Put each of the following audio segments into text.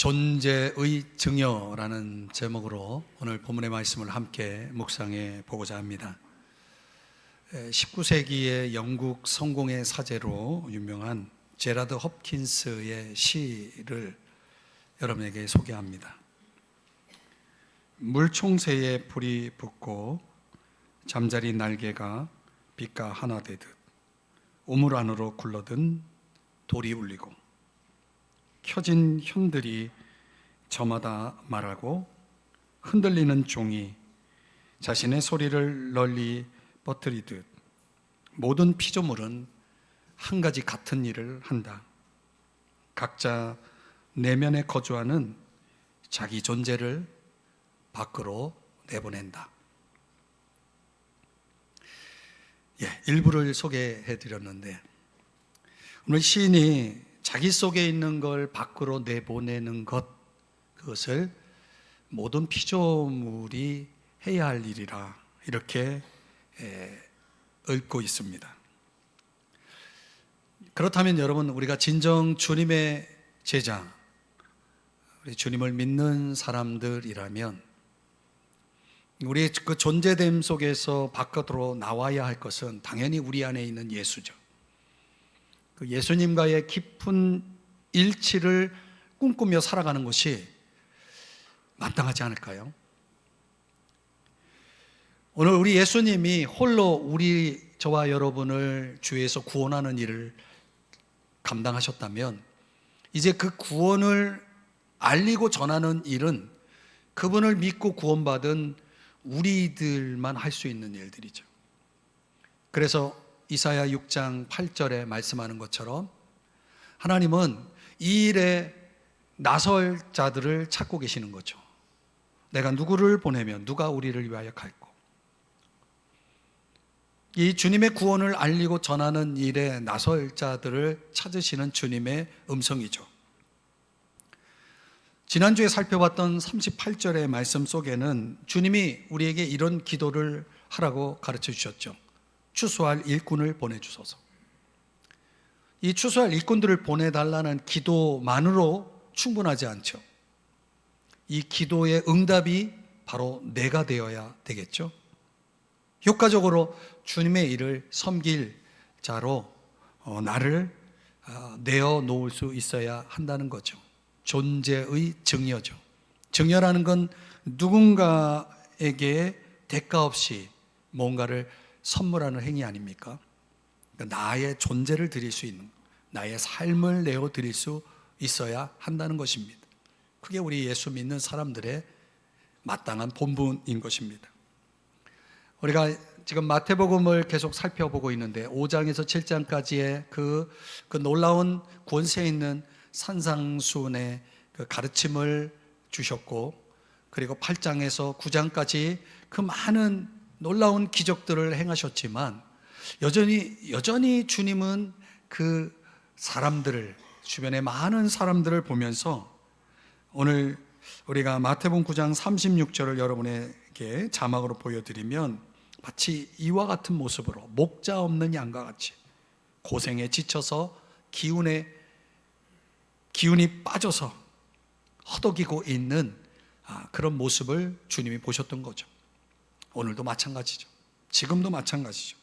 존재의 증여라는 제목으로 오늘 본문의 말씀을 함께 묵상해 보고자 합니다. 19세기의 영국 성공의 사제로 유명한 제라드 홉킨스의 시를 여러분에게 소개합니다. 물총새에 불이 붙고 잠자리 날개가 빛과 하나 되듯 우물 안으로 굴러든 돌이 울리고 켜진 현들이 저마다 말하고 흔들리는 종이 자신의 소리를 널리 퍼뜨리듯 모든 피조물은 한 가지 같은 일을 한다. 각자 내면에 거주하는 자기 존재를 밖으로 내보낸다. 일부를 소개해 드렸는데 오늘 시인이 자기 속에 있는 걸 밖으로 내보내는 것, 그것을 모든 피조물이 해야 할 일이라 이렇게 읊고 있습니다. 그렇다면 여러분, 우리가 진정 주님의 제자, 우리 주님을 믿는 사람들이라면 우리의 그 존재됨 속에서 바깥으로 나와야 할 것은 당연히 우리 안에 있는 예수죠. 그 예수님과의 깊은 일치를 꿈꾸며 살아가는 것이 마땅하지 않을까요? 오늘 우리 예수님이 홀로 저와 여러분을 주에서 구원하는 일을 감당하셨다면 이제 그 구원을 알리고 전하는 일은 그분을 믿고 구원받은 우리들만 할 수 있는 일들이죠. 그래서 이사야 6장 8절에 말씀하는 것처럼 하나님은 이 일에 나설 자들을 찾고 계시는 거죠. 내가 누구를 보내면 누가 우리를 위하여 갈고. 이 주님의 구원을 알리고 전하는 일에 나설 자들을 찾으시는 주님의 음성이죠. 지난주에 살펴봤던 38절의 말씀 속에는 주님이 우리에게 이런 기도를 하라고 가르쳐 주셨죠. 추수할 일꾼을 보내주소서. 이 추수할 일꾼들을 보내달라는 기도만으로 충분하지 않죠. 이 기도의 응답이 바로 내가 되어야 되겠죠. 효과적으로 주님의 일을 섬길 자로 나를 내어놓을 수 있어야 한다는 거죠. 존재의 증여죠. 증여라는 건 누군가에게 대가 없이 뭔가를 선물하는 행위 아닙니까? 그러니까 나의 존재를 드릴 수 있는, 나의 삶을 내어 드릴 수 있어야 한다는 것입니다. 그게 우리 예수 믿는 사람들의 마땅한 본분인 것입니다. 우리가 지금 마태복음을 계속 살펴보고 있는데 5장에서 7장까지의 그 놀라운 권세 있는 산상수훈의 그 가르침을 주셨고, 그리고 8장에서 9장까지 그 많은 놀라운 기적들을 행하셨지만 여전히 주님은 그 사람들을, 주변의 많은 사람들을 보면서 오늘 우리가 마태복음 9장 36절을 여러분에게 자막으로 보여드리면 마치 이와 같은 모습으로 목자 없는 양과 같이 고생에 지쳐서 기운이 빠져서 허덕이고 있는 그런 모습을 주님이 보셨던 거죠. 오늘도 마찬가지죠. 지금도 마찬가지죠.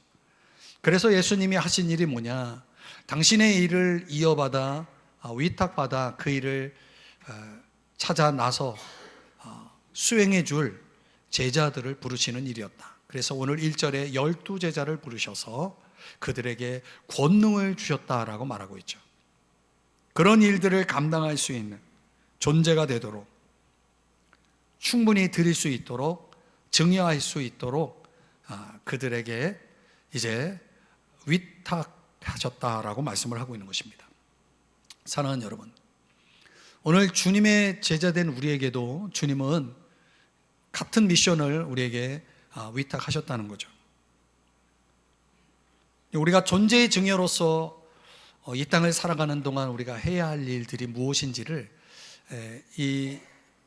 그래서 예수님이 하신 일이 뭐냐? 당신의 일을 이어받아 위탁받아 그 일을 찾아 나서 수행해 줄 제자들을 부르시는 일이었다. 그래서 오늘 1절에 12제자를 부르셔서 그들에게 권능을 주셨다라고 말하고 있죠. 그런 일들을 감당할 수 있는 존재가 되도록, 충분히 드릴 수 있도록, 증여할 수 있도록 그들에게 이제 위탁하셨다라고 말씀을 하고 있는 것입니다. 사랑하는 여러분, 오늘 주님의 제자된 우리에게도 주님은 같은 미션을 우리에게 위탁하셨다는 거죠. 우리가 존재의 증여로서 이 땅을 살아가는 동안 우리가 해야 할 일들이 무엇인지를 이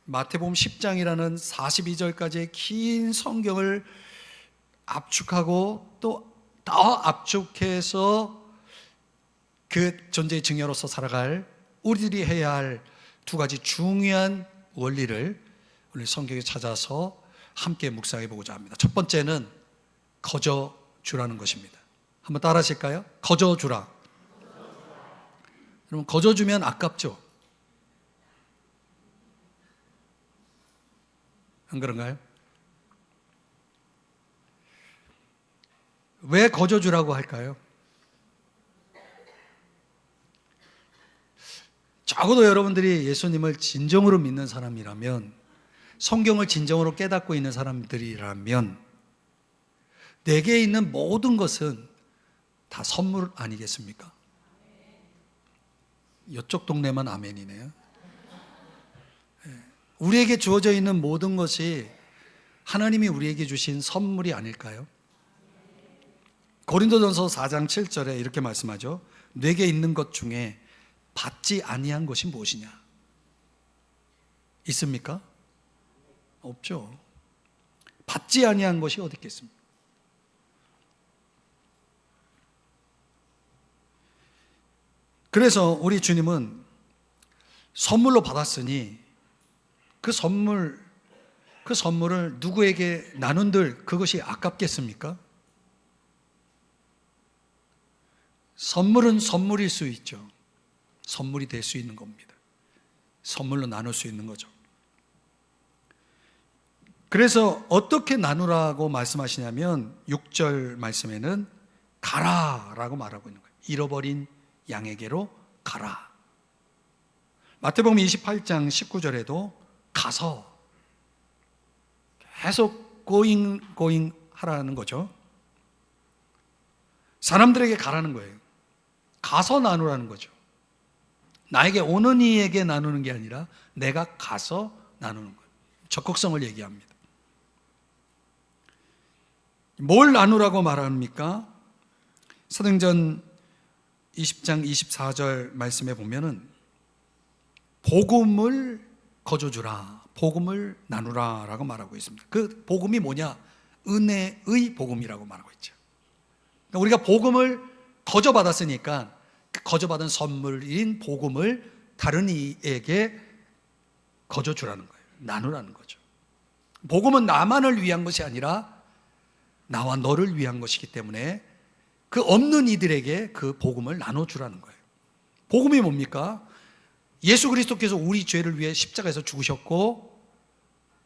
마태복음 10장이라는 42절까지의 긴 성경을 압축하고 또 더 압축해서 그 존재의 증여로서 살아갈 우리들이 해야 할 두 가지 중요한 원리를 오늘 성경에 찾아서 함께 묵상해 보고자 합니다. 첫 번째는 거저 주라는 것입니다. 한번 따라 하실까요? 거저 주라. 여러분, 거저 주면 아깝죠? 안 그런가요? 왜 거저 주라고 할까요? 적어도 여러분들이 예수님을 진정으로 믿는 사람이라면, 성경을 진정으로 깨닫고 있는 사람들이라면, 내게 있는 모든 것은 다 선물 아니겠습니까? 이쪽 동네만 아멘이네요. 우리에게 주어져 있는 모든 것이 하나님이 우리에게 주신 선물이 아닐까요? 고린도전서 4장 7절에 이렇게 말씀하죠. 내게 있는 것 중에 받지 아니한 것이 무엇이냐? 있습니까? 없죠. 받지 아니한 것이 어디 있겠습니까? 그래서 우리 주님은 선물로 받았으니 그 선물을 누구에게 나눈들 그것이 아깝겠습니까? 선물은 선물일 수 있죠. 선물이 될 수 있는 겁니다. 선물로 나눌 수 있는 거죠. 그래서 어떻게 나누라고 말씀하시냐면 6절 말씀에는 가라라고 말하고 있는 거예요. 잃어버린 양에게로 가라. 마태복음 28장 19절에도 가서 계속 going 하라는 거죠. 사람들에게 가라는 거예요. 가서 나누라는 거죠. 나에게 오는 이에게 나누는 게 아니라 내가 가서 나누는 거예요. 적극성을 얘기합니다. 뭘 나누라고 말합니까? 사도행전 20장 24절 말씀에 보면은 복음을 거저주라, 복음을 나누라 라고 말하고 있습니다. 그 복음이 뭐냐? 은혜의 복음이라고 말하고 있죠. 그러니까 우리가 복음을 거저받았으니까 그 거저받은 선물인 복음을 다른 이에게 거저주라는 거예요. 나누라는 거죠. 복음은 나만을 위한 것이 아니라 나와 너를 위한 것이기 때문에 그 없는 이들에게 그 복음을 나눠주라는 거예요. 복음이 뭡니까? 예수 그리스도께서 우리 죄를 위해 십자가에서 죽으셨고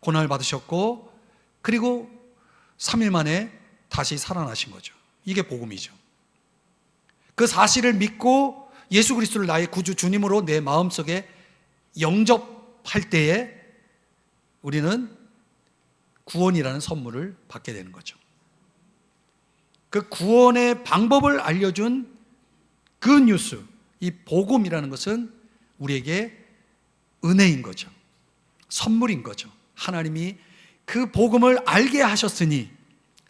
고난을 받으셨고 그리고 3일 만에 다시 살아나신 거죠. 이게 복음이죠. 그 사실을 믿고 예수 그리스도를 나의 구주 주님으로 내 마음속에 영접할 때에 우리는 구원이라는 선물을 받게 되는 거죠. 그 구원의 방법을 알려준 그 뉴스, 이 복음이라는 것은 우리에게 은혜인 거죠. 선물인 거죠. 하나님이 그 복음을 알게 하셨으니,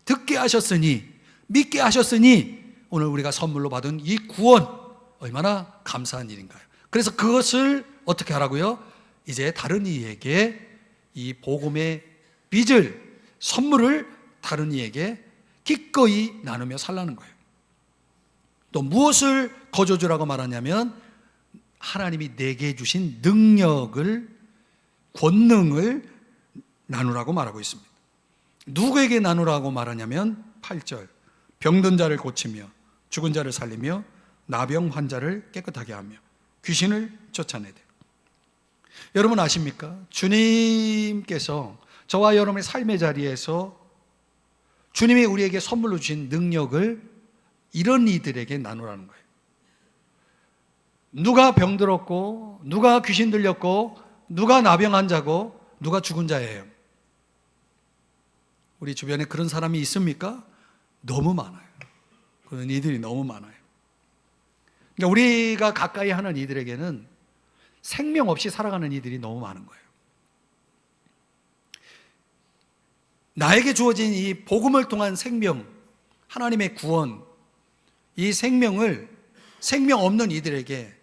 듣게 하셨으니, 믿게 하셨으니 오늘 우리가 선물로 받은 이 구원 얼마나 감사한 일인가요? 그래서 그것을 어떻게 하라고요? 이제 다른 이에게 이 복음의 빚을, 선물을 다른 이에게 기꺼이 나누며 살라는 거예요. 또 무엇을 거저주라고 말하냐면 하나님이 내게 주신 능력을, 권능을 나누라고 말하고 있습니다. 누구에게 나누라고 말하냐면 8절 병든 자를 고치며 죽은 자를 살리며 나병 환자를 깨끗하게 하며 귀신을 쫓아내되. 여러분 아십니까? 주님께서 저와 여러분의 삶의 자리에서 주님이 우리에게 선물로 주신 능력을 이런 이들에게 나누라는 거예요. 누가 병들었고, 누가 귀신 들렸고, 누가 나병 환자고, 누가 죽은 자예요. 우리 주변에 그런 사람이 있습니까? 너무 많아요. 그런 이들이 너무 많아요. 그러니까 우리가 가까이 하는 이들에게는 생명 없이 살아가는 이들이 너무 많은 거예요. 나에게 주어진 이 복음을 통한 생명, 하나님의 구원, 이 생명을 생명 없는 이들에게,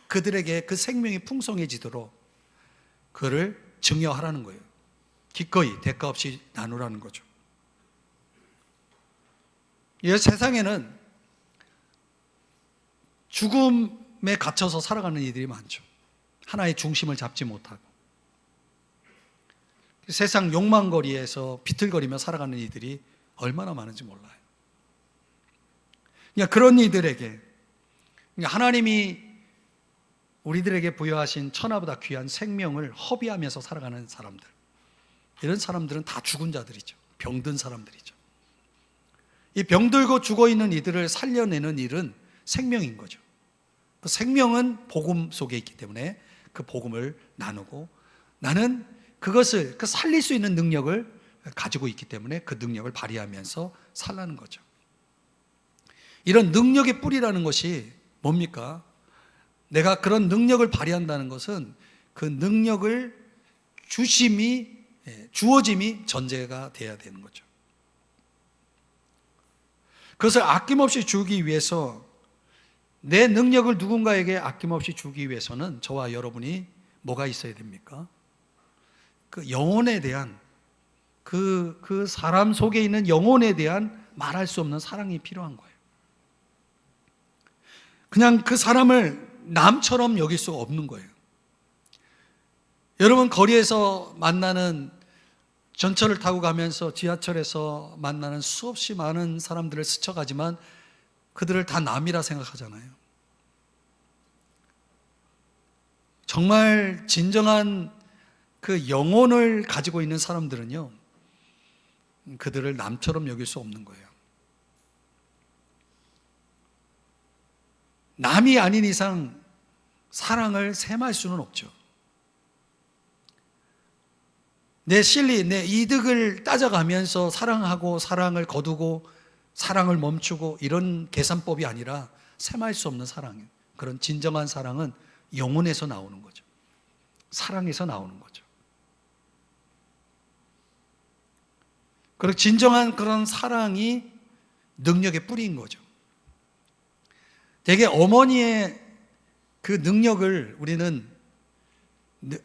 그들에게 그 생명이 풍성해지도록 그를 증여하라는 거예요. 기꺼이 대가 없이 나누라는 거죠. 이 세상에는 죽음에 갇혀서 살아가는 이들이 많죠. 하나의 중심을 잡지 못하고 세상 욕망거리에서 비틀거리며 살아가는 이들이 얼마나 많은지 몰라요. 그러니까 그런 이들에게 하나님이 우리들에게 부여하신 천하보다 귀한 생명을 허비하면서 살아가는 사람들, 이런 사람들은 다 죽은 자들이죠. 병든 사람들이죠. 이 병들고 죽어있는 이들을 살려내는 일은 생명인 거죠. 그 생명은 복음 속에 있기 때문에 그 복음을 나누고, 나는 그것을 살릴 수 있는 능력을 가지고 있기 때문에 그 능력을 발휘하면서 살라는 거죠. 이런 능력의 뿌리라는 것이 뭡니까? 내가 그런 능력을 발휘한다는 것은 그 능력을 주어짐이 전제가 돼야 되는 거죠. 그것을 아낌없이 주기 위해서, 내 능력을 누군가에게 아낌없이 주기 위해서는 저와 여러분이 뭐가 있어야 됩니까? 그 영혼에 대한, 그 사람 속에 있는 영혼에 대한 말할 수 없는 사랑이 필요한 거예요. 그냥 그 사람을 남처럼 여길 수가 없는 거예요. 여러분, 거리에서 만나는, 전철을 타고 가면서 지하철에서 만나는 수없이 많은 사람들을 스쳐가지만 그들을 다 남이라 생각하잖아요. 정말 진정한 그 영혼을 가지고 있는 사람들은요, 그들을 남처럼 여길 수 없는 거예요. 남이 아닌 이상 사랑을 셈할 수는 없죠. 내 실리, 내 이득을 따져가면서 사랑하고 사랑을 거두고 사랑을 멈추고 이런 계산법이 아니라 셈할 수 없는 사랑이에요. 그런 진정한 사랑은 영혼에서 나오는 거죠. 사랑에서 나오는 거죠. 그리고 진정한 그런 사랑이 능력의 뿌리인 거죠. 되게 어머니의 그 능력을, 우리는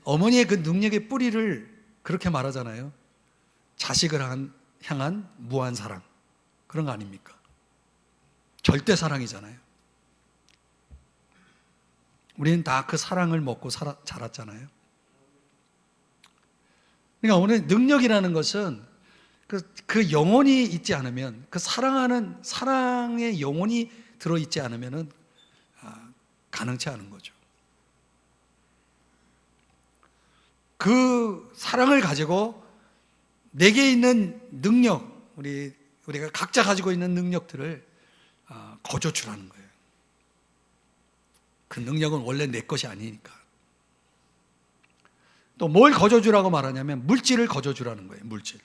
어머니의 그 능력의 뿌리를 그렇게 말하잖아요. 자식을 향한 무한 사랑, 그런 거 아닙니까? 절대 사랑이잖아요. 우리는 다 그 사랑을 먹고 자랐잖아요. 그러니까 오늘 능력이라는 것은 그 영혼이 있지 않으면, 그 사랑하는 사랑의 영혼이 들어있지 않으면 가능치 않은 거죠. 그 사랑을 가지고 내게 있는 능력, 우리가 각자 가지고 있는 능력들을 거저주라는 거예요. 그 능력은 원래 내 것이 아니니까. 또 뭘 거저주라고 말하냐면 물질을 거저주라는 거예요. 물질.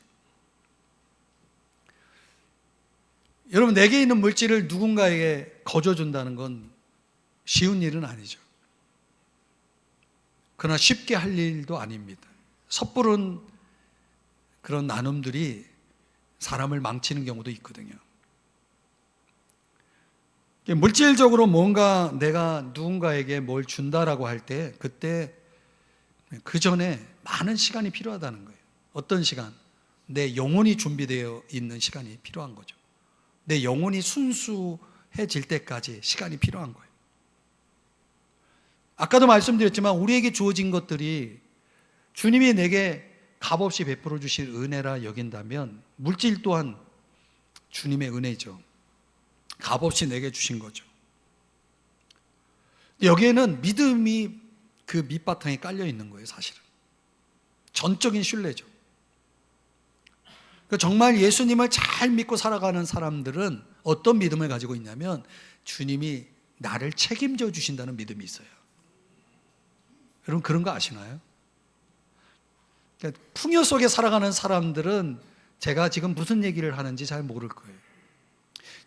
여러분, 내게 있는 물질을 누군가에게 거저준다는 건 쉬운 일은 아니죠. 그러나 쉽게 할 일도 아닙니다. 섣부른 그런 나눔들이 사람을 망치는 경우도 있거든요. 물질적으로 뭔가 내가 누군가에게 뭘 준다라고 할 때, 그때 그 전에 많은 시간이 필요하다는 거예요. 어떤 시간? 내 영혼이 준비되어 있는 시간이 필요한 거죠. 내 영혼이 순수해질 때까지 시간이 필요한 거예요. 아까도 말씀드렸지만 우리에게 주어진 것들이 주님이 내게 값없이 베풀어 주실 은혜라 여긴다면 물질 또한 주님의 은혜죠. 값없이 내게 주신 거죠. 여기에는 믿음이 그 밑바탕에 깔려 있는 거예요, 사실은. 전적인 신뢰죠. 정말 예수님을 잘 믿고 살아가는 사람들은 어떤 믿음을 가지고 있냐면 주님이 나를 책임져 주신다는 믿음이 있어요. 여러분, 그런 거 아시나요? 풍요 속에 살아가는 사람들은 제가 지금 무슨 얘기를 하는지 잘 모를 거예요.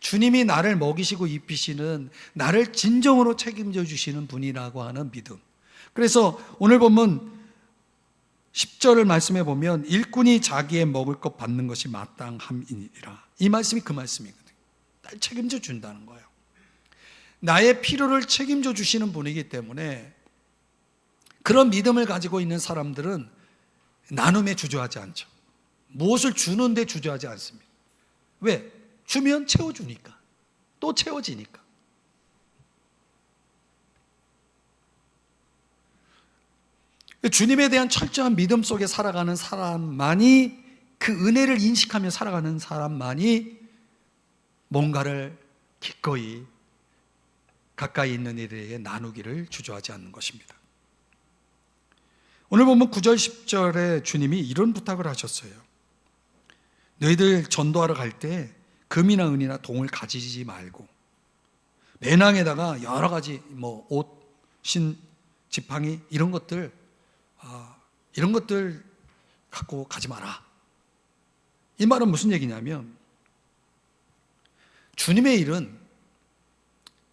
주님이 나를 먹이시고 입히시는, 나를 진정으로 책임져 주시는 분이라고 하는 믿음. 그래서 오늘 보면 10절을 말씀해 보면 일꾼이 자기의 먹을 것 받는 것이 마땅함이니라. 이 말씀이 그 말씀이거든요. 날 책임져 준다는 거예요. 나의 필요를 책임져 주시는 분이기 때문에 그런 믿음을 가지고 있는 사람들은 나눔에 주저하지 않죠. 무엇을 주는데 주저하지 않습니다. 왜? 주면 채워주니까. 또 채워지니까. 주님에 대한 철저한 믿음 속에 살아가는 사람만이, 그 은혜를 인식하며 살아가는 사람만이 뭔가를 기꺼이 가까이 있는 이들에게 나누기를 주저하지 않는 것입니다. 오늘 보면 9절 10절에 주님이 이런 부탁을 하셨어요. 너희들 전도하러 갈 때 금이나 은이나 동을 가지지 말고 배낭에다가 여러 가지 옷, 신, 지팡이 이런 것들 갖고 가지 마라. 이 말은 무슨 얘기냐면 주님의 일은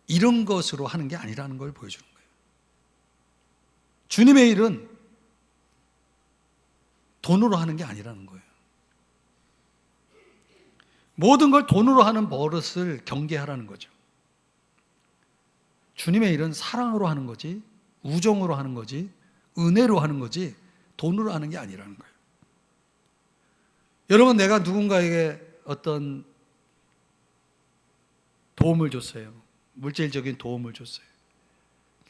이런 것으로 하는 게 아니라는 걸 보여주는 거예요. 주님의 일은 돈으로 하는 게 아니라는 거예요. 모든 걸 돈으로 하는 버릇을 경계하라는 거죠. 주님의 일은 사랑으로 하는 거지, 우정으로 하는 거지, 은혜로 하는 거지, 돈으로 하는 게 아니라는 거예요. 여러분, 내가 누군가에게 어떤 도움을 줬어요. 물질적인 도움을 줬어요.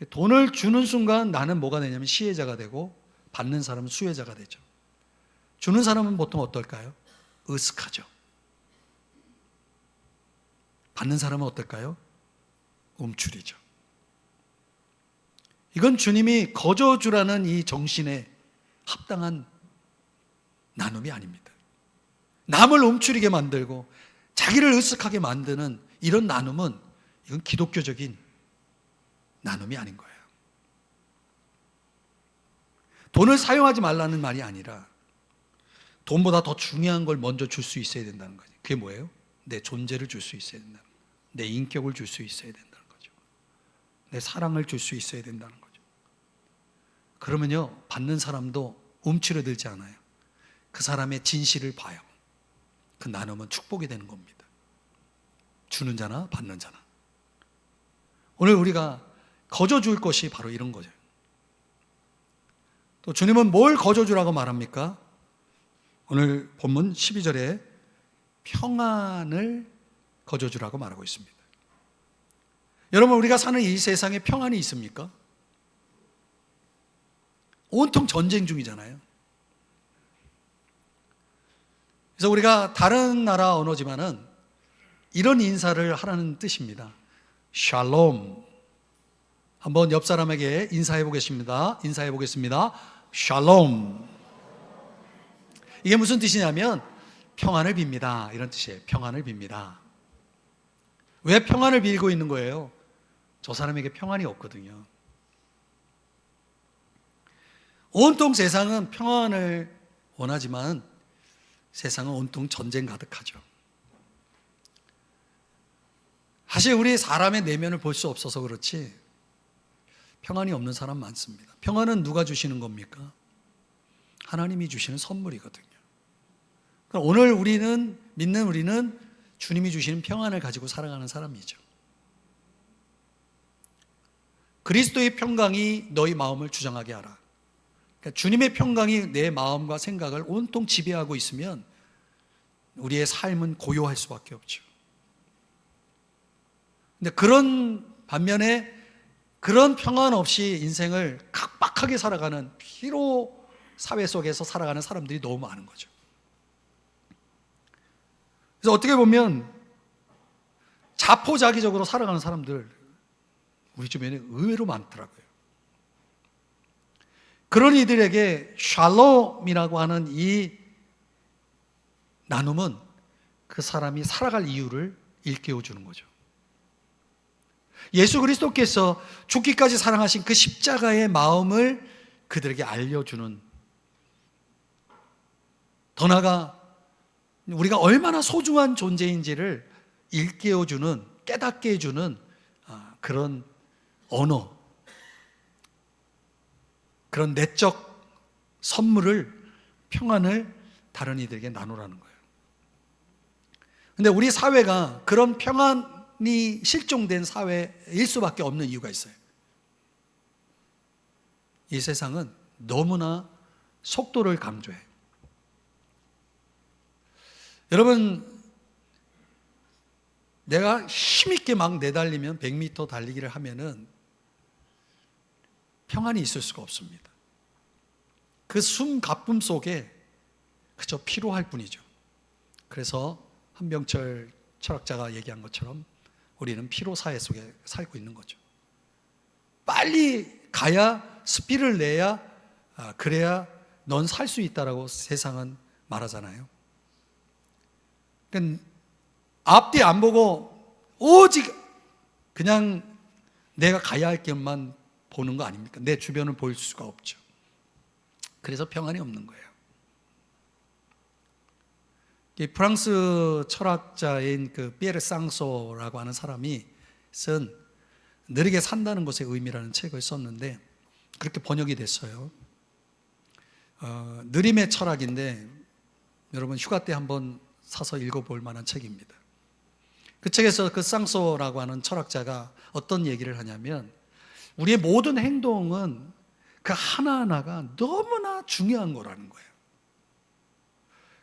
돈을 주는 순간 나는 뭐가 되냐면 시혜자가 되고, 받는 사람은 수혜자가 되죠. 주는 사람은 보통 어떨까요? 으슥하죠. 받는 사람은 어떨까요? 움츠리죠. 이건 주님이 거저주라는 이 정신에 합당한 나눔이 아닙니다. 남을 움츠리게 만들고 자기를 으쓱하게 만드는 이런 나눔은, 이건 기독교적인 나눔이 아닌 거예요. 돈을 사용하지 말라는 말이 아니라 돈보다 더 중요한 걸 먼저 줄 수 있어야 된다는 거죠. 그게 뭐예요? 내 존재를 줄 수 있어야 된다는 거예요. 내 인격을 줄 수 있어야 된다는 거죠. 내 사랑을 줄 수 있어야 된다는 거죠. 그러면요, 받는 사람도 움츠러들지 않아요. 그 사람의 진실을 봐요. 그 나눔은 축복이 되는 겁니다. 주는 자나 받는 자나. 오늘 우리가 거저줄 것이 바로 이런 거죠. 또 주님은 뭘 거저주라고 말합니까? 오늘 본문 12절에 평안을 거저주라고 말하고 있습니다. 여러분, 우리가 사는 이 세상에 평안이 있습니까? 온통 전쟁 중이잖아요. 그래서 우리가 다른 나라 언어지만은 이런 인사를 하라는 뜻입니다. 샬롬. 한번 옆 사람에게 인사해 보겠습니다. 샬롬. 이게 무슨 뜻이냐면 평안을 빕니다, 이런 뜻이에요. 평안을 빕니다. 왜 평안을 빌고 있는 거예요? 저 사람에게 평안이 없거든요. 온통 세상은 평안을 원하지만 세상은 온통 전쟁 가득하죠. 사실 우리 사람의 내면을 볼 수 없어서 그렇지 평안이 없는 사람 많습니다. 평안은 누가 주시는 겁니까? 하나님이 주시는 선물이거든요. 그럼 오늘 믿는 우리는 주님이 주시는 평안을 가지고 살아가는 사람이죠. 그리스도의 평강이 너희 마음을 주장하게 하라. 그러니까 주님의 평강이 내 마음과 생각을 온통 지배하고 있으면 우리의 삶은 고요할 수밖에 없죠. 근데 반면에 그런 평안 없이 인생을 각박하게 살아가는 피로 사회 속에서 살아가는 사람들이 너무 많은 거죠. 그래서 어떻게 보면 자포자기적으로 살아가는 사람들 우리 주변에 의외로 많더라고요. 그런 이들에게 샬롬이라고 하는 이 나눔은 그 사람이 살아갈 이유를 일깨워 주는 거죠. 예수 그리스도께서 죽기까지 사랑하신 그 십자가의 마음을 그들에게 알려주는, 더 나아가 우리가 얼마나 소중한 존재인지를 일깨워주는, 깨닫게 해주는 그런 언어, 그런 내적 선물을, 평안을 다른 이들에게 나누라는 거예요. 근데 우리 사회가 그런 평안이 실종된 사회일 수밖에 없는 이유가 있어요. 이 세상은 너무나 속도를 강조해요. 여러분, 내가 힘있게 막 내달리면 100m 달리기를 하면은 평안이 있을 수가 없습니다. 그 숨가쁨 속에 그저 피로할 뿐이죠. 그래서 한병철 철학자가 얘기한 것처럼 우리는 피로 사회 속에 살고 있는 거죠. 빨리 가야 스피를 내야 그래야 넌 살 수 있다라고 세상은 말하잖아요. 그러니까 앞뒤 안 보고 오직 그냥 내가 가야 할 길만 보는 거 아닙니까? 내 주변을 볼 수가 없죠. 그래서 평안이 없는 거예요. 이 프랑스 철학자인 그 피에르 쌍소라고 하는 사람이 쓴 느리게 산다는 것의 의미라는 책을 썼는데 그렇게 번역이 됐어요. 느림의 철학인데 여러분 휴가 때 한번 사서 읽어볼 만한 책입니다. 그 책에서 그 쌍소라고 하는 철학자가 어떤 얘기를 하냐면 우리의 모든 행동은 그 하나하나가 너무나 중요한 거라는 거예요.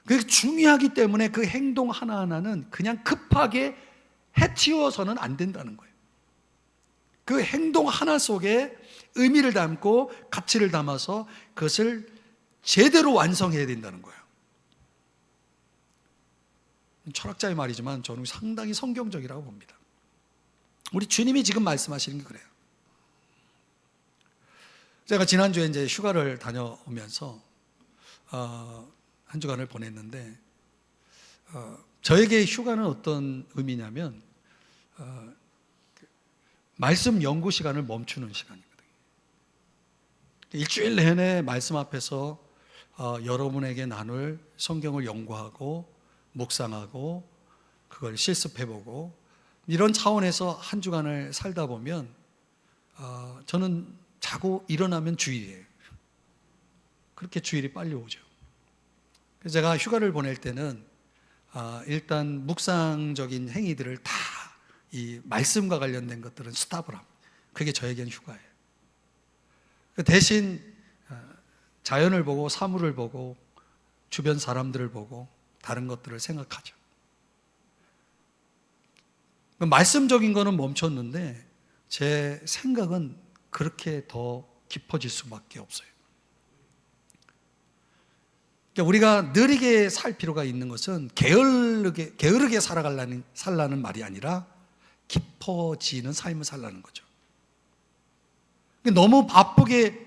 그게 중요하기 때문에 그 행동 하나하나는 그냥 급하게 해치워서는 안 된다는 거예요. 그 행동 하나 속에 의미를 담고 가치를 담아서 그것을 제대로 완성해야 된다는 거예요. 철학자의 말이지만 저는 상당히 성경적이라고 봅니다. 우리 주님이 지금 말씀하시는 게 그래요. 제가 지난주에 이제 휴가를 다녀오면서 한 주간을 보냈는데 저에게 휴가는 어떤 의미냐면 말씀 연구 시간을 멈추는 시간이거든요. 일주일 내내 말씀 앞에서 여러분에게 나눌 성경을 연구하고 묵상하고 그걸 실습해보고 이런 차원에서 한 주간을 살다 보면 저는 자고 일어나면 주일이에요. 그렇게 주일이 빨리 오죠. 그래서 제가 휴가를 보낼 때는 일단 묵상적인 행위들을 다 이 말씀과 관련된 것들은 스탑을 합니다. 그게 저에겐 휴가예요. 대신 자연을 보고 사물을 보고 주변 사람들을 보고 다른 것들을 생각하죠. 말씀적인 거는 멈췄는데 제 생각은 그렇게 더 깊어질 수밖에 없어요. 우리가 느리게 살 필요가 있는 것은 게으르게 살라는 말이 아니라 깊어지는 삶을 살라는 거죠. 너무 바쁘게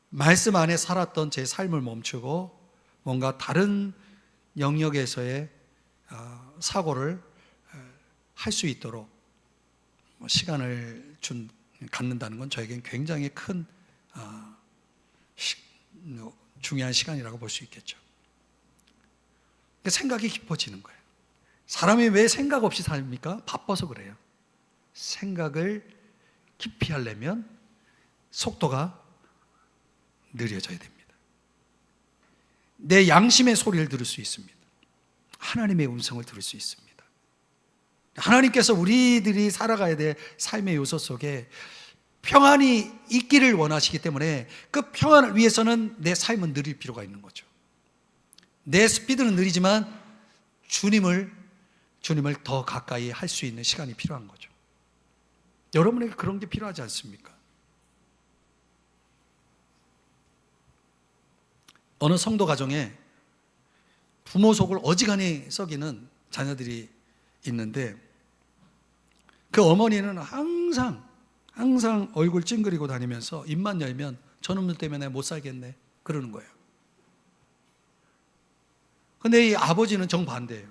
말씀 안에 살았던 제 삶을 멈추고 뭔가 다른 영역에서의 사고를 할 수 있도록 시간을 갖는다는 건 저에겐 굉장히 큰 중요한 시간이라고 볼 수 있겠죠. 생각이 깊어지는 거예요. 사람이 왜 생각 없이 삽니까? 바빠서 그래요. 생각을 깊이 하려면 속도가 느려져야 됩니다. 내 양심의 소리를 들을 수 있습니다. 하나님의 음성을 들을 수 있습니다. 하나님께서 우리들이 살아가야 될 삶의 요소 속에 평안이 있기를 원하시기 때문에 그 평안을 위해서는 내 삶은 느릴 필요가 있는 거죠. 내 스피드는 느리지만 주님을 더 가까이 할 수 있는 시간이 필요한 거죠. 여러분에게 그런 게 필요하지 않습니까? 어느 성도 가정에 부모 속을 어지간히 썩이는 자녀들이 있는데 그 어머니는 항상 얼굴 찡그리고 다니면서 입만 열면 저놈들 때문에 못 살겠네 그러는 거예요. 근데 이 아버지는 정반대예요.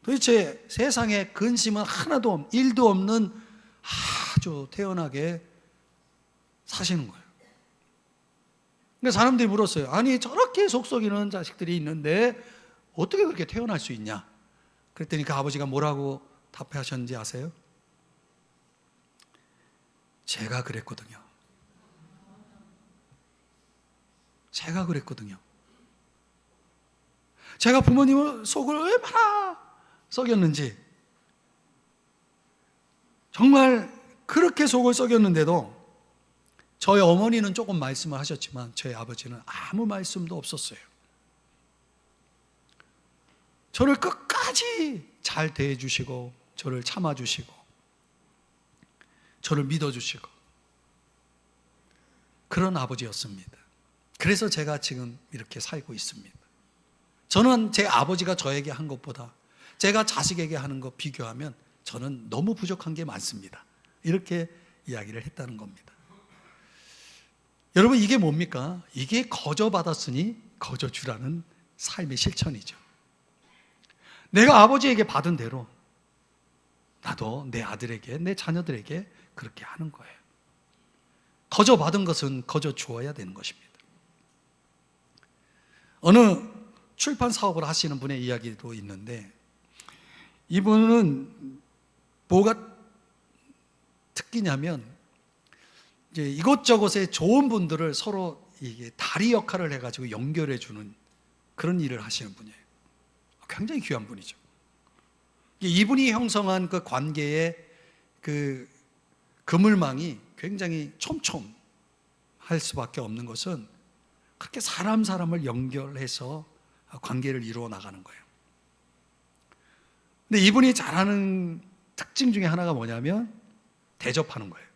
도대체 세상에 근심은 하나도 일도 없는 아주 태연하게 사시는 거예요. 그러니까 사람들이 물었어요. 아니 저렇게 속썩이는 자식들이 있는데 어떻게 그렇게 태어날 수 있냐? 그랬더니 그 아버지가 뭐라고 답하셨는지 아세요? 제가 그랬거든요. 제가 부모님의 속을 얼마나 썩였는지, 정말 그렇게 속을 썩였는데도 저희 어머니는 조금 말씀을 하셨지만 저희 아버지는 아무 말씀도 없었어요. 저를 끝까지 잘 대해주시고 저를 참아주시고 저를 믿어주시고 그런 아버지였습니다. 그래서 제가 지금 이렇게 살고 있습니다. 저는 제 아버지가 저에게 한 것보다 제가 자식에게 하는 것 비교하면 저는 너무 부족한 게 많습니다. 이렇게 이야기를 했다는 겁니다. 여러분, 이게 뭡니까? 이게 거저 받았으니 거저 주라는 삶의 실천이죠. 내가 아버지에게 받은 대로 나도 내 아들에게, 내 자녀들에게 그렇게 하는 거예요. 거저 받은 것은 거저 주어야 되는 것입니다. 어느 출판 사업을 하시는 분의 이야기도 있는데, 이분은 뭐가 특기냐면 이제 이곳저곳에 좋은 분들을 서로 이게 다리 역할을 해가지고 연결해 주는 그런 일을 하시는 분이에요. 굉장히 귀한 분이죠. 이분이 형성한 그 관계의 그 그물망이 굉장히 촘촘할 수밖에 없는 것은 그렇게 사람을 연결해서 관계를 이루어 나가는 거예요. 근데 이분이 잘하는 특징 중에 하나가 뭐냐면 대접하는 거예요.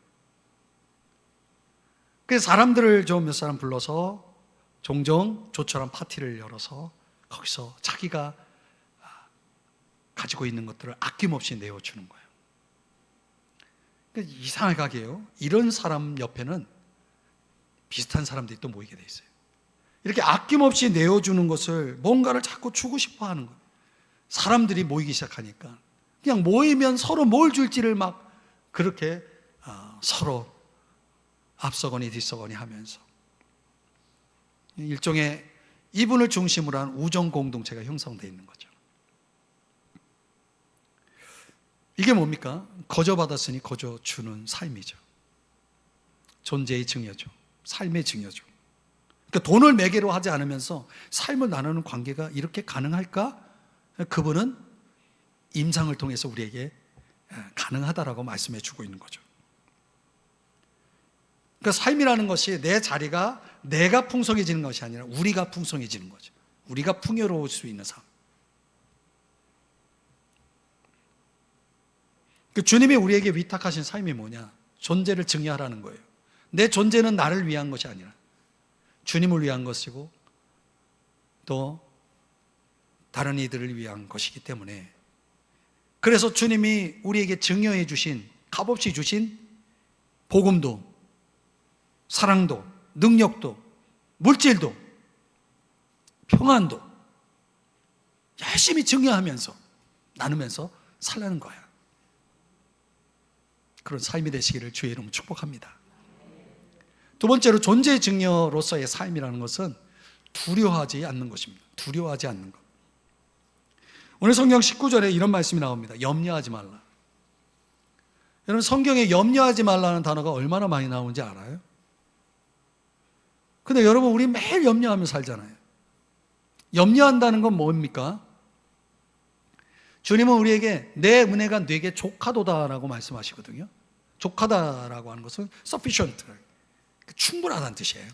그래서 사람들을 좀 몇 사람 불러서 종종 조촐한 파티를 열어서 거기서 자기가 가지고 있는 것들을 아낌없이 내어주는 거예요. 이상하게요, 이런 사람 옆에는 비슷한 사람들이 또 모이게 돼 있어요. 이렇게 아낌없이 내어주는 것을 뭔가를 자꾸 주고 싶어 하는 거예요. 사람들이 모이기 시작하니까 그냥 모이면 서로 뭘 줄지를 막 그렇게 서로 앞서거니 뒤서거니 하면서 일종의 이분을 중심으로 한 우정 공동체가 형성되어 있는 거죠. 이게 뭡니까? 거저 받았으니 거저 주는 삶이죠. 존재의 증여죠. 삶의 증여죠. 그러니까 돈을 매개로 하지 않으면서 삶을 나누는 관계가 이렇게 가능할까? 그분은 임상을 통해서 우리에게 가능하다라고 말씀해 주고 있는 거죠. 그러니까 삶이라는 것이 내 자리가 내가 풍성해지는 것이 아니라 우리가 풍성해지는 거죠. 우리가 풍요로울 수 있는 삶. 그 주님이 우리에게 위탁하신 삶이 뭐냐? 존재를 증여하라는 거예요. 내 존재는 나를 위한 것이 아니라 주님을 위한 것이고 또 다른 이들을 위한 것이기 때문에, 그래서 주님이 우리에게 증여해 주신, 값없이 주신 복음도, 사랑도, 능력도, 물질도, 평안도 열심히 증여하면서 나누면서 살라는 거야. 그런 삶이 되시기를 주의 이름으로 축복합니다. 두 번째로 존재 증여로서의 삶이라는 것은 두려워하지 않는 것입니다. 두려워하지 않는 것. 오늘 성경 19절에 이런 말씀이 나옵니다. 염려하지 말라. 여러분, 성경에 염려하지 말라는 단어가 얼마나 많이 나오는지 알아요? 근데 여러분, 우리 매일 염려하며 살잖아요. 염려한다는 건 뭡니까? 주님은 우리에게 내 은혜가 네게 족하도다라고 말씀하시거든요. 족하다라고 하는 것은 sufficient, 충분하다는 뜻이에요.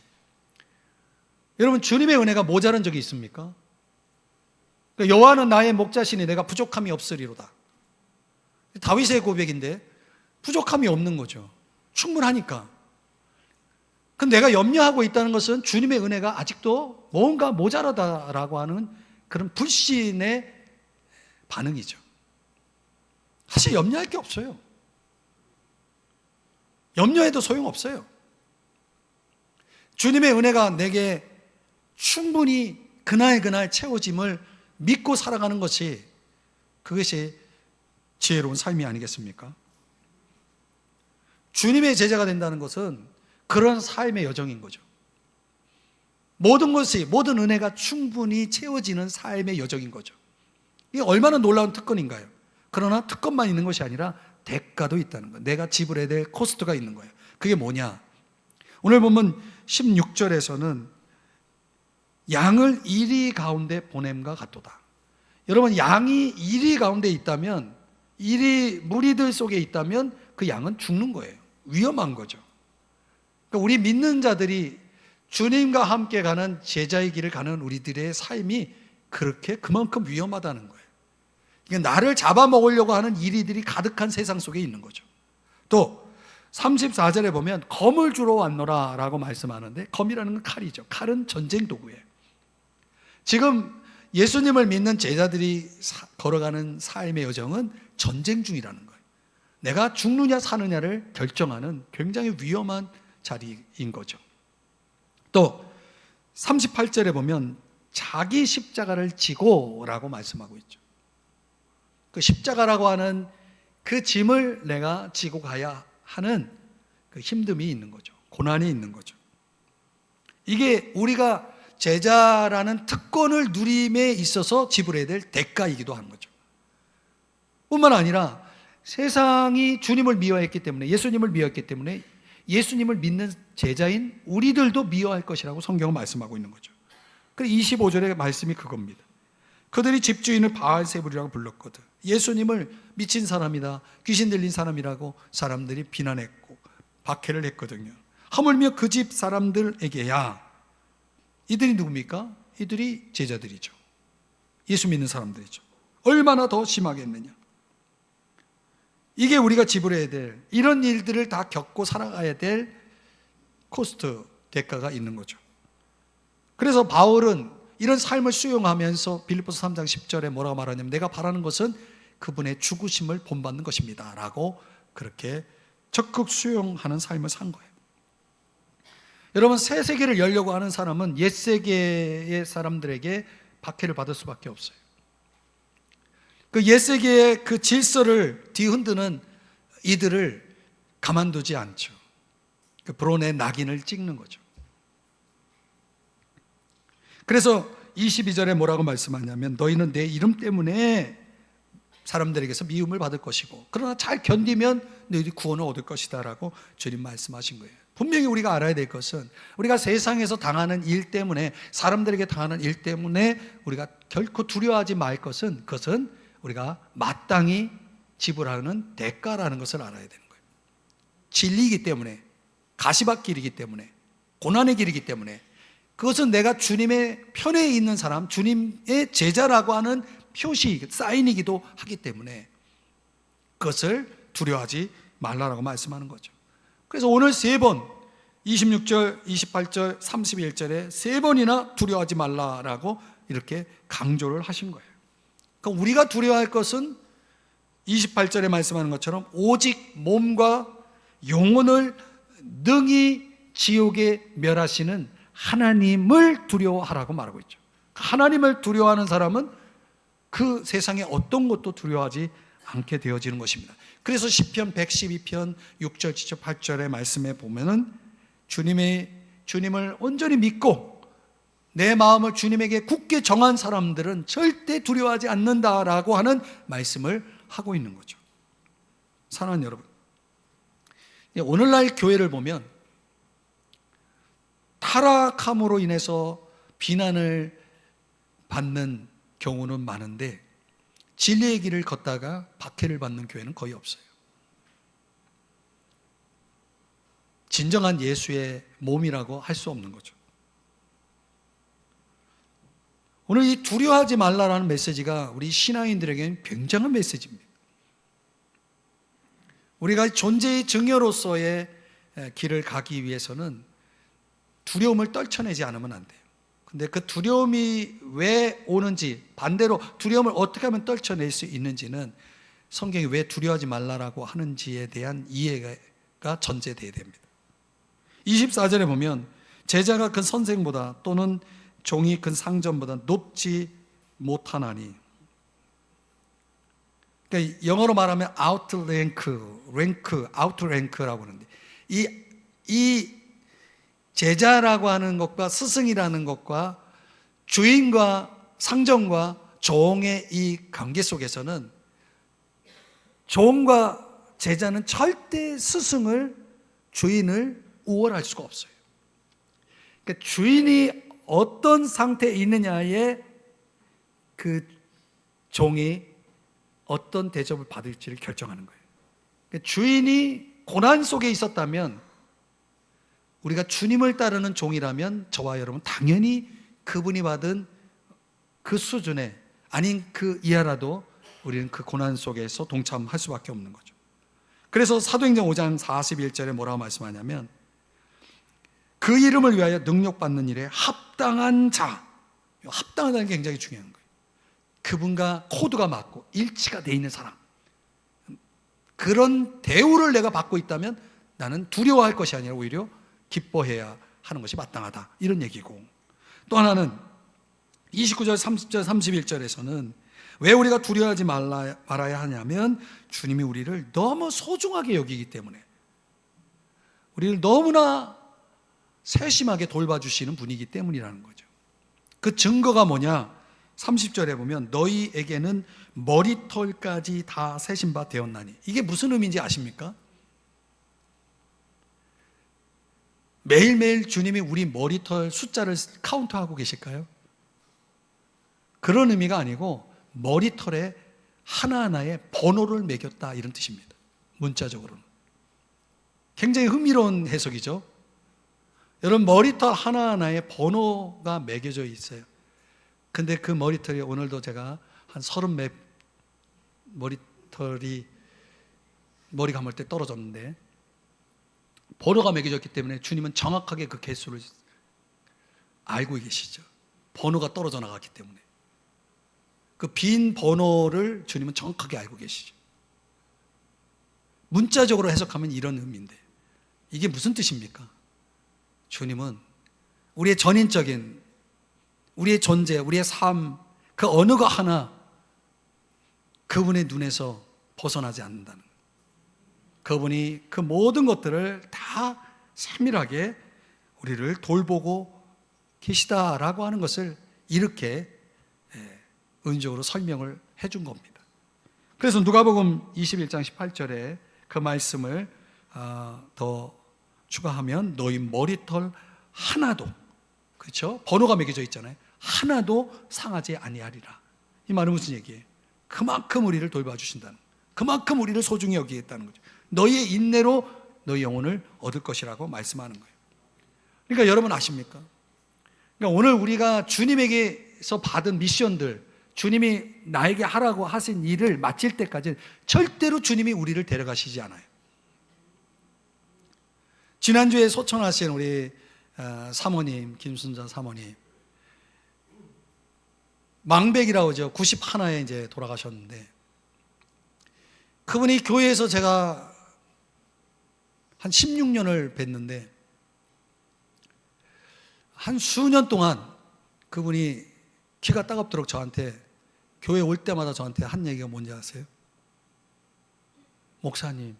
여러분, 주님의 은혜가 모자란 적이 있습니까? 여호와는 나의 목자시니 내가 부족함이 없으리로다. 다윗의 고백인데 부족함이 없는 거죠. 충분하니까. 근데 내가 염려하고 있다는 것은 주님의 은혜가 아직도 뭔가 모자라다라고 하는 그런 불신의 반응이죠. 사실 염려할 게 없어요. 염려해도 소용없어요. 주님의 은혜가 내게 충분히 그날 채워짐을 믿고 살아가는 것이, 그것이 지혜로운 삶이 아니겠습니까? 주님의 제자가 된다는 것은 그런 삶의 여정인 거죠. 모든 것이, 모든 은혜가 충분히 채워지는 삶의 여정인 거죠. 이게 얼마나 놀라운 특권인가요? 그러나 특권만 있는 것이 아니라 대가도 있다는 거예요. 내가 지불해야 될 코스트가 있는 거예요. 그게 뭐냐? 오늘 보면 16절에서는 양을 이리 가운데 보냄과 같도다. 여러분, 양이 이리 가운데 있다면, 이리 무리들 속에 있다면 그 양은 죽는 거예요. 위험한 거죠. 그러니까 우리 믿는 자들이 주님과 함께 가는 제자의 길을 가는 우리들의 삶이 그만큼 위험하다는 거예요. 이게 나를 잡아먹으려고 하는 이리들이 가득한 세상 속에 있는 거죠. 또 34절에 보면 검을 주러 왔노라 라고 말씀하는데, 검이라는 건 칼이죠. 칼은 전쟁 도구예요. 지금 예수님을 믿는 제자들이 걸어가는 삶의 여정은 전쟁 중이라는 거예요. 내가 죽느냐 사느냐를 결정하는 굉장히 위험한 자리인 거죠. 또 38절에 보면 자기 십자가를 지고 라고 말씀하고 있죠. 그 십자가라고 하는 그 짐을 내가 지고 가야 하는 그 힘듦이 있는 거죠. 고난이 있는 거죠. 이게 우리가 제자라는 특권을 누림에 있어서 지불해야 될 대가이기도 하는 거죠. 뿐만 아니라 세상이 주님을 미워했기 때문에, 예수님을 미워했기 때문에 예수님을 믿는 제자인 우리들도 미워할 것이라고 성경은 말씀하고 있는 거죠. 그래서 25절의 말씀이 그겁니다. 그들이 집주인을 바알세불이라고 불렀거든. 예수님을 미친 사람이다, 귀신 들린 사람이라고 사람들이 비난했고 박해를 했거든요. 하물며 그 집 사람들에게야, 이들이 누굽니까? 이들이 제자들이죠. 예수 믿는 사람들이죠. 얼마나 더 심하겠느냐. 이게 우리가 지불해야 될, 이런 일들을 다 겪고 살아가야 될 코스트, 대가가 있는 거죠. 그래서 바울은 이런 삶을 수용하면서 빌립보서 3장 10절에 뭐라고 말하냐면, 내가 바라는 것은 그분의 죽으심을 본받는 것입니다 라고 그렇게 적극 수용하는 삶을 산 거예요. 여러분, 새 세계를 열려고 하는 사람은 옛 세계의 사람들에게 박해를 받을 수밖에 없어요. 그 옛 세계의 그 질서를 뒤흔드는 이들을 가만두지 않죠. 그 브론의 낙인을 찍는 거죠. 그래서 22절에 뭐라고 말씀하냐면, 너희는 내 이름 때문에 사람들에게서 미움을 받을 것이고 그러나 잘 견디면 너희들이 구원을 얻을 것이다 라고 주님 말씀하신 거예요. 분명히 우리가 알아야 될 것은, 우리가 세상에서 당하는 일 때문에, 사람들에게 당하는 일 때문에 우리가 결코 두려워하지 말 것은, 그것은 우리가 마땅히 지불하는 대가라는 것을 알아야 되는 거예요. 진리이기 때문에, 가시밭길이기 때문에, 고난의 길이기 때문에, 그것은 내가 주님의 편에 있는 사람, 주님의 제자라고 하는 표시, 사인이기도 하기 때문에 그것을 두려워하지 말라라고 말씀하는 거죠. 그래서 오늘 세 번, 26절, 28절, 31절에 세 번이나 두려워하지 말라라고 이렇게 강조를 하신 거예요. 그러니까 우리가 두려워할 것은 28절에 말씀하는 것처럼 오직 몸과 영혼을 능히 지옥에 멸하시는 하나님을 두려워하라고 말하고 있죠. 하나님을 두려워하는 사람은 그 세상에 어떤 것도 두려워하지 않게 되어지는 것입니다. 그래서 시편 112편 6절, 7절, 8절의 말씀에 보면은 주님을 온전히 믿고 내 마음을 주님에게 굳게 정한 사람들은 절대 두려워하지 않는다라고 하는 말씀을 하고 있는 거죠. 사랑하는 여러분, 오늘날 교회를 보면 타락함으로 인해서 비난을 받는 경우는 많은데 진리의 길을 걷다가 박해를 받는 교회는 거의 없어요. 진정한 예수의 몸이라고 할 수 없는 거죠. 오늘 이 두려워하지 말라라는 메시지가 우리 신앙인들에게는 굉장한 메시지입니다. 우리가 존재의 증여로서의 길을 가기 위해서는 두려움을 떨쳐내지 않으면 안 돼요. 근데 그 두려움이 왜 오는지, 반대로 두려움을 어떻게 하면 떨쳐낼 수 있는지는 성경이 왜 두려워하지 말라라고 하는지에 대한 이해가 전제되어야 됩니다. 24절에 보면 제자가 큰 선생보다 또는 종이 큰 상전보다 높지 못하나니, 그러니까 영어로 말하면 outrank라고 하는데, 이 제자라고 하는 것과 스승이라는 것과 주인과 상전과 종의 이 관계 속에서는 종과 제자는 절대 스승을, 주인을 우월할 수가 없어요. 그러니까 주인이 어떤 상태에 있느냐에 그 종이 어떤 대접을 받을지를 결정하는 거예요. 그러니까 주인이 고난 속에 있었다면, 우리가 주님을 따르는 종이라면 저와 여러분 당연히 그분이 받은 그 수준에, 아닌 그 이하라도 우리는 그 고난 속에서 동참할 수밖에 없는 거죠. 그래서 사도행전 5장 41절에 뭐라고 말씀하냐면 그 이름을 위하여 능력받는 일에 합당한 자, 합당하다는 게 굉장히 중요한 거예요. 그분과 코드가 맞고 일치가 돼 있는 사람, 그런 대우를 내가 받고 있다면 나는 두려워할 것이 아니라 오히려 기뻐해야 하는 것이 마땅하다, 이런 얘기고, 또 하나는 29절, 30절, 31절에서는 왜 우리가 두려워하지 말아야 하냐면 주님이 우리를 너무 소중하게 여기기 때문에, 우리를 너무나 세심하게 돌봐주시는 분이기 때문이라는 거죠. 그 증거가 뭐냐? 30절에 보면 너희에게는 머리털까지 다 세신 바 되었나니, 이게 무슨 의미인지 아십니까? 매일매일 주님이 우리 머리털 숫자를 카운트하고 계실까요? 그런 의미가 아니고 머리털에 하나하나의 번호를 매겼다, 이런 뜻입니다. 문자적으로는 굉장히 흥미로운 해석이죠. 여러분, 머리털 하나하나에 번호가 매겨져 있어요. 근데 그 머리털이, 오늘도 제가 한 30몇 머리털이 머리 감을 때 떨어졌는데 번호가 매겨졌기 때문에 주님은 정확하게 그 개수를 알고 계시죠. 번호가 떨어져 나갔기 때문에 그 빈 번호를 주님은 정확하게 알고 계시죠. 문자적으로 해석하면 이런 의미인데, 이게 무슨 뜻입니까? 주님은 우리의 전인적인, 우리의 존재, 우리의 삶, 그 어느 것 하나 그분의 눈에서 벗어나지 않는다는 거예요. 그분이 그 모든 것들을 다 세밀하게 우리를 돌보고 계시다라고 하는 것을 이렇게 은적으로 설명을 해준 겁니다. 그래서 누가복음 21장 18절에 그 말씀을 더 추가하면 너희 머리털 하나도, 그렇죠? 번호가 매겨져 있잖아요. 하나도 상하지 아니하리라. 이 말은 무슨 얘기예요? 그만큼 우리를 돌봐주신다는, 그만큼 우리를 소중히 여기겠다는 거죠. 너희의 인내로 너희 영혼을 얻을 것이라고 말씀하는 거예요. 그러니까 여러분 아십니까? 그러니까 오늘 우리가 주님에게서 받은 미션들, 주님이 나에게 하라고 하신 일을 마칠 때까지 절대로 주님이 우리를 데려가시지 않아요. 지난주에 소천하신 우리 사모님, 김순자 사모님, 망백이라고 하죠. 91에 이제 돌아가셨는데, 그분이 교회에서 제가 한 16년을 뵀는데 한 수년 동안 그분이 키가 따갑도록 저한테, 교회 올 때마다 저한테 한 얘기가 뭔지 아세요? 목사님,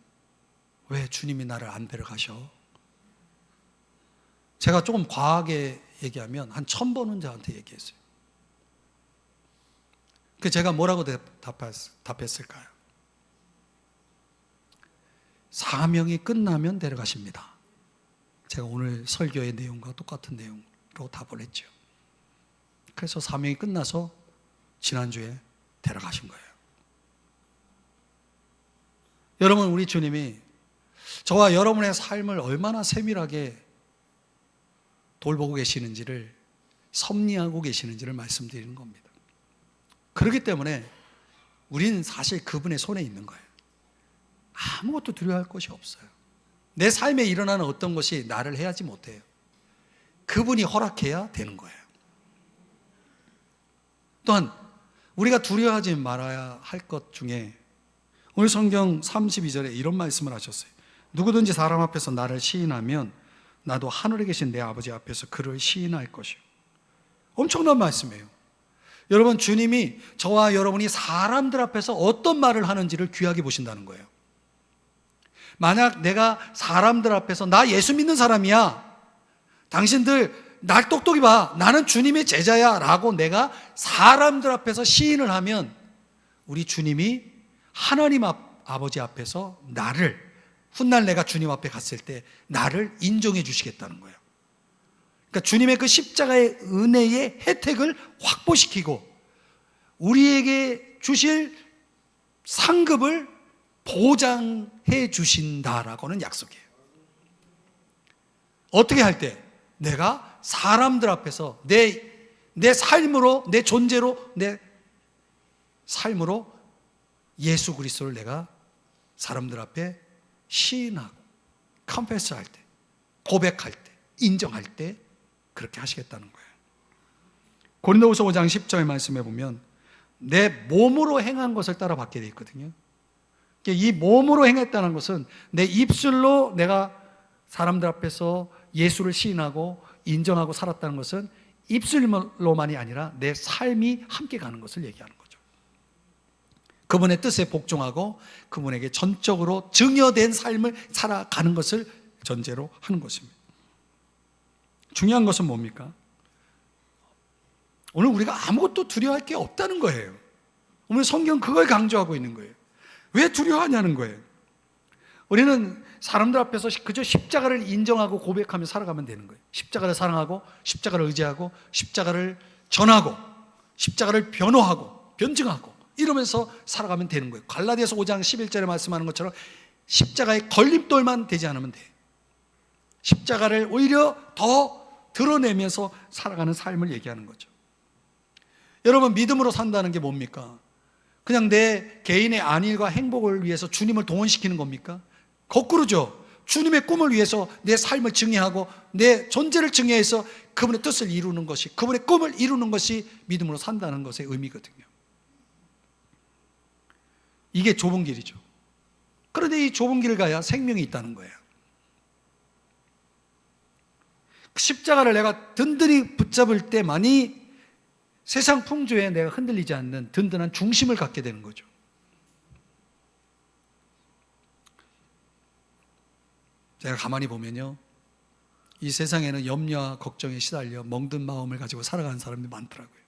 왜 주님이 나를 안 데려가셔? 제가 조금 과하게 얘기하면 한 1000번은 저한테 얘기했어요. 그 제가 뭐라고 답했을까요? 사명이 끝나면 데려가십니다. 제가 오늘 설교의 내용과 똑같은 내용으로 답을 했죠. 그래서 사명이 끝나서 지난주에 데려가신 거예요. 여러분, 우리 주님이 저와 여러분의 삶을 얼마나 세밀하게 돌보고 계시는지를, 섭리하고 계시는지를 말씀드리는 겁니다. 그렇기 때문에 우리는 사실 그분의 손에 있는 거예요. 아무것도 두려워할 것이 없어요. 내 삶에 일어나는 어떤 것이 나를 해하지 못해요. 그분이 허락해야 되는 거예요. 또한 우리가 두려워하지 말아야 할 것 중에 오늘 성경 32절에 이런 말씀을 하셨어요. 누구든지 사람 앞에서 나를 시인하면 나도 하늘에 계신 내 아버지 앞에서 그를 시인할 것이요. 엄청난 말씀이에요. 여러분, 주님이 저와 여러분이 사람들 앞에서 어떤 말을 하는지를 귀하게 보신다는 거예요. 만약 내가 사람들 앞에서 나 예수 믿는 사람이야, 당신들 날 똑똑히 봐, 나는 주님의 제자야 라고 내가 사람들 앞에서 시인을 하면 우리 주님이 하나님 아버지 앞에서 나를, 훗날 내가 주님 앞에 갔을 때 나를 인정해 주시겠다는 거예요. 그러니까 주님의 그 십자가의 은혜의 혜택을 확보시키고 우리에게 주실 상급을 보장해 주신다라고는 약속이에요. 어떻게 할 때? 내가 사람들 앞에서 내 삶으로, 내 존재로, 내 삶으로 예수 그리스도를 내가 사람들 앞에 시인하고 컨페스할 때, 고백할 때, 인정할 때 그렇게 하시겠다는 거예요. 고린도후서 5장 10절의 말씀에 보면 내 몸으로 행한 것을 따라 받게 되어 있거든요. 이 몸으로 행했다는 것은 내 입술로 내가 사람들 앞에서 예수를 시인하고 인정하고 살았다는 것은 입술로만이 아니라 내 삶이 함께 가는 것을 얘기하는 거죠. 그분의 뜻에 복종하고 그분에게 전적으로 증여된 삶을 살아가는 것을 전제로 하는 것입니다. 중요한 것은 뭡니까? 오늘 우리가 아무것도 두려워할 게 없다는 거예요. 오늘 성경 그걸 강조하고 있는 거예요. 왜 두려워하냐는 거예요. 우리는 사람들 앞에서 그저 십자가를 인정하고 고백하며 살아가면 되는 거예요. 십자가를 사랑하고 십자가를 의지하고 십자가를 전하고 십자가를 변호하고 변증하고 이러면서 살아가면 되는 거예요. 갈라디아서 5장 11절에 말씀하는 것처럼 십자가의 걸림돌만 되지 않으면 돼요. 십자가를 오히려 더 드러내면서 살아가는 삶을 얘기하는 거죠. 여러분, 믿음으로 산다는 게 뭡니까? 그냥 내 개인의 안위와 행복을 위해서 주님을 동원시키는 겁니까? 거꾸로죠. 주님의 꿈을 위해서 내 삶을 증의하고 내 존재를 증의해서 그분의 뜻을 이루는 것이, 그분의 꿈을 이루는 것이 믿음으로 산다는 것의 의미거든요. 이게 좁은 길이죠. 그런데 이 좁은 길을 가야 생명이 있다는 거예요. 십자가를 내가 든든히 붙잡을 때만이 세상 풍조에 내가 흔들리지 않는 든든한 중심을 갖게 되는 거죠. 제가 가만히 보면요, 이 세상에는 염려와 걱정에 시달려 멍든 마음을 가지고 살아가는 사람이 많더라고요.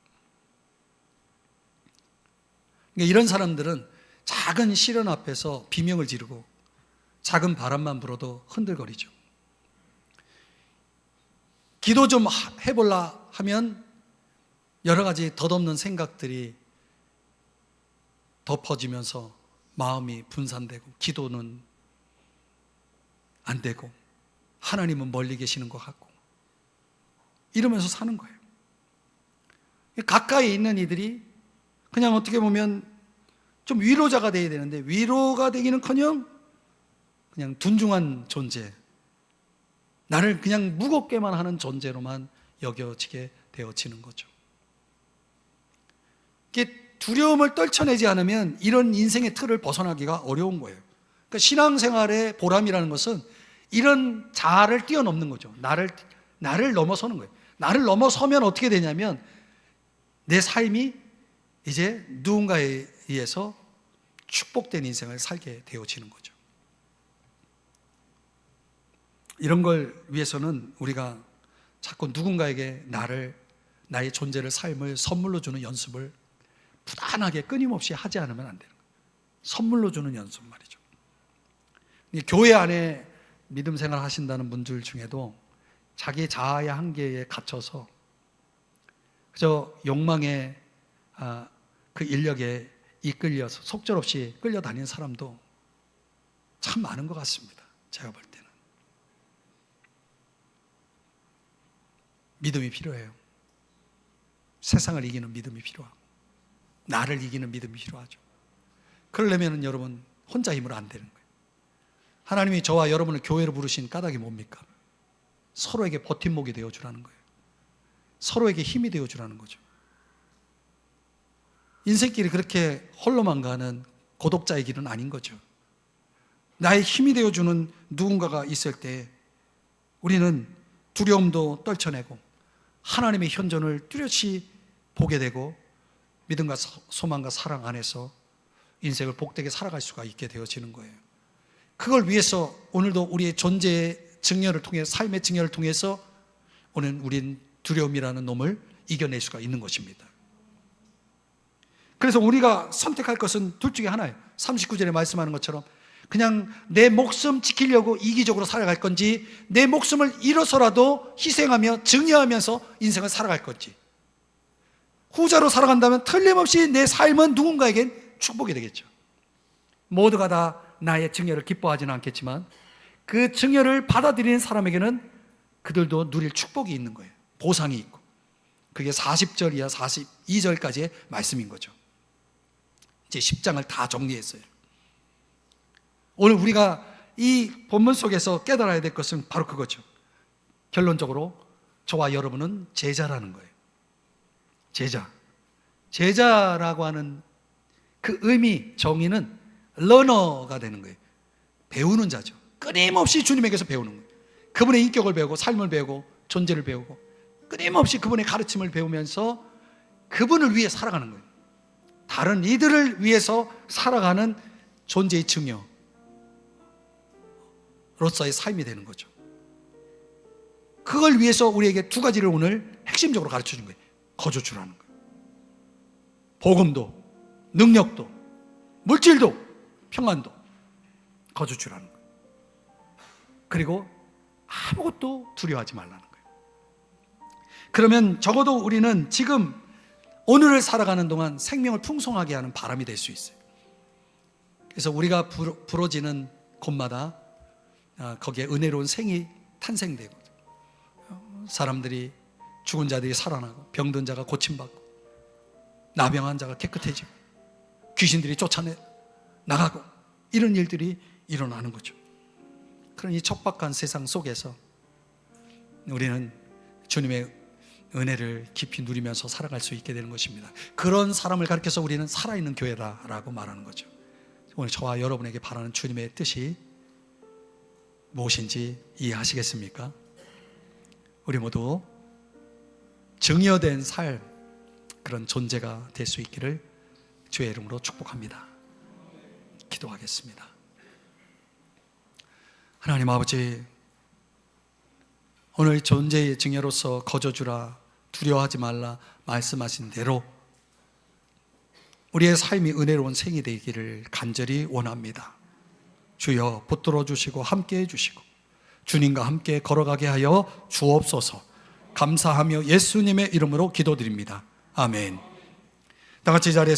그러니까 이런 사람들은 작은 시련 앞에서 비명을 지르고 작은 바람만 불어도 흔들거리죠. 기도 좀 해볼라 하면 여러 가지 덧없는 생각들이 덮어지면서 마음이 분산되고 기도는 안 되고 하나님은 멀리 계시는 것 같고 이러면서 사는 거예요. 가까이 있는 이들이 그냥 어떻게 보면 좀 위로자가 되어야 되는데 위로가 되기는커녕 그냥 둔중한 존재, 나를 그냥 무겁게만 하는 존재로만 여겨지게 되어지는 거죠. 이게 두려움을 떨쳐내지 않으면 이런 인생의 틀을 벗어나기가 어려운 거예요. 그러니까 신앙생활의 보람이라는 것은 이런 자아를 뛰어넘는 거죠. 나를 넘어서는 거예요. 나를 넘어서면 어떻게 되냐면 내 삶이 이제 누군가에 의해서 축복된 인생을 살게 되어지는 거죠. 이런 걸 위해서는 우리가 자꾸 누군가에게 나의 존재를, 삶을 선물로 주는 연습을 부단하게 끊임없이 하지 않으면 안 되는 거예요. 선물로 주는 연습 말이죠. 교회 안에 믿음 생활 하신다는 분들 중에도 자기 자아의 한계에 갇혀서 그저 욕망의 그 인력에 이끌려서 속절없이 끌려다니는 사람도 참 많은 것 같습니다. 제가 볼 때는. 믿음이 필요해요. 세상을 이기는 믿음이 필요하고 나를 이기는 믿음이 필요하죠. 그러려면 여러분 혼자 힘으로 안 되는 거예요. 하나님이 저와 여러분을 교회로 부르신 까닭이 뭡니까? 서로에게 버팀목이 되어주라는 거예요. 서로에게 힘이 되어주라는 거죠. 인생길이 그렇게 홀로만 가는 고독자의 길은 아닌 거죠. 나의 힘이 되어주는 누군가가 있을 때 우리는 두려움도 떨쳐내고 하나님의 현존을 뚜렷이 보게 되고 믿음과 소망과 사랑 안에서 인생을 복되게 살아갈 수가 있게 되어지는 거예요. 그걸 위해서 오늘도 우리의 존재의 증여를 통해, 삶의 증여를 통해서 오늘 우린 두려움이라는 놈을 이겨낼 수가 있는 것입니다. 그래서 우리가 선택할 것은 둘 중에 하나예요. 39절에 말씀하는 것처럼 그냥 내 목숨 지키려고 이기적으로 살아갈 건지 내 목숨을 잃어서라도 희생하며 증여하면서 인생을 살아갈 건지. 후자로 살아간다면 틀림없이 내 삶은 누군가에겐 축복이 되겠죠. 모두가 다 나의 증여를 기뻐하지는 않겠지만 그 증여를 받아들이는 사람에게는 그들도 누릴 축복이 있는 거예요. 보상이 있고. 그게 40절 이하 42절까지의 말씀인 거죠. 이제 10장을 다 정리했어요. 오늘 우리가 이 본문 속에서 깨달아야 될 것은 바로 그거죠. 결론적으로 저와 여러분은 제자라는 거예요. 제자라고 하는 그 의미, 정의는 러너가 되는 거예요. 배우는 자죠. 끊임없이 주님에게서 배우는 거예요. 그분의 인격을 배우고 삶을 배우고 존재를 배우고 끊임없이 그분의 가르침을 배우면서 그분을 위해 살아가는 거예요. 다른 이들을 위해서 살아가는 존재의 증여로서의 삶이 되는 거죠. 그걸 위해서 우리에게 두 가지를 오늘 핵심적으로 가르쳐 준 거예요. 거저주라는 거예요. 복음도, 능력도, 물질도, 평안도 거저주라는 거예요. 그리고 아무것도 두려워하지 말라는 거예요. 그러면 적어도 우리는 지금 오늘을 살아가는 동안 생명을 풍성하게 하는 바람이 될 수 있어요. 그래서 우리가 부러지는 곳마다 거기에 은혜로운 생이 탄생되고, 사람들이, 죽은 자들이 살아나고, 병든 자가 고침받고, 나병한 자가 깨끗해지고, 귀신들이 쫓아나가고, 이런 일들이 일어나는 거죠. 그런 이 척박한 세상 속에서 우리는 주님의 은혜를 깊이 누리면서 살아갈 수 있게 되는 것입니다. 그런 사람을 가리켜서 우리는 살아있는 교회다라고 말하는 거죠. 오늘 저와 여러분에게 바라는 주님의 뜻이 무엇인지 이해하시겠습니까? 우리 모두 증여된 삶, 그런 존재가 될 수 있기를 주의 이름으로 축복합니다. 기도하겠습니다. 하나님 아버지, 오늘 존재의 증여로서 거저주라, 두려워하지 말라 말씀하신 대로 우리의 삶이 은혜로운 생이 되기를 간절히 원합니다. 주여 붙들어 주시고 함께해 주시고 주님과 함께 걸어가게 하여 주옵소서. 감사하며 예수님의 이름으로 기도드립니다. 아멘. 다 같이 자리에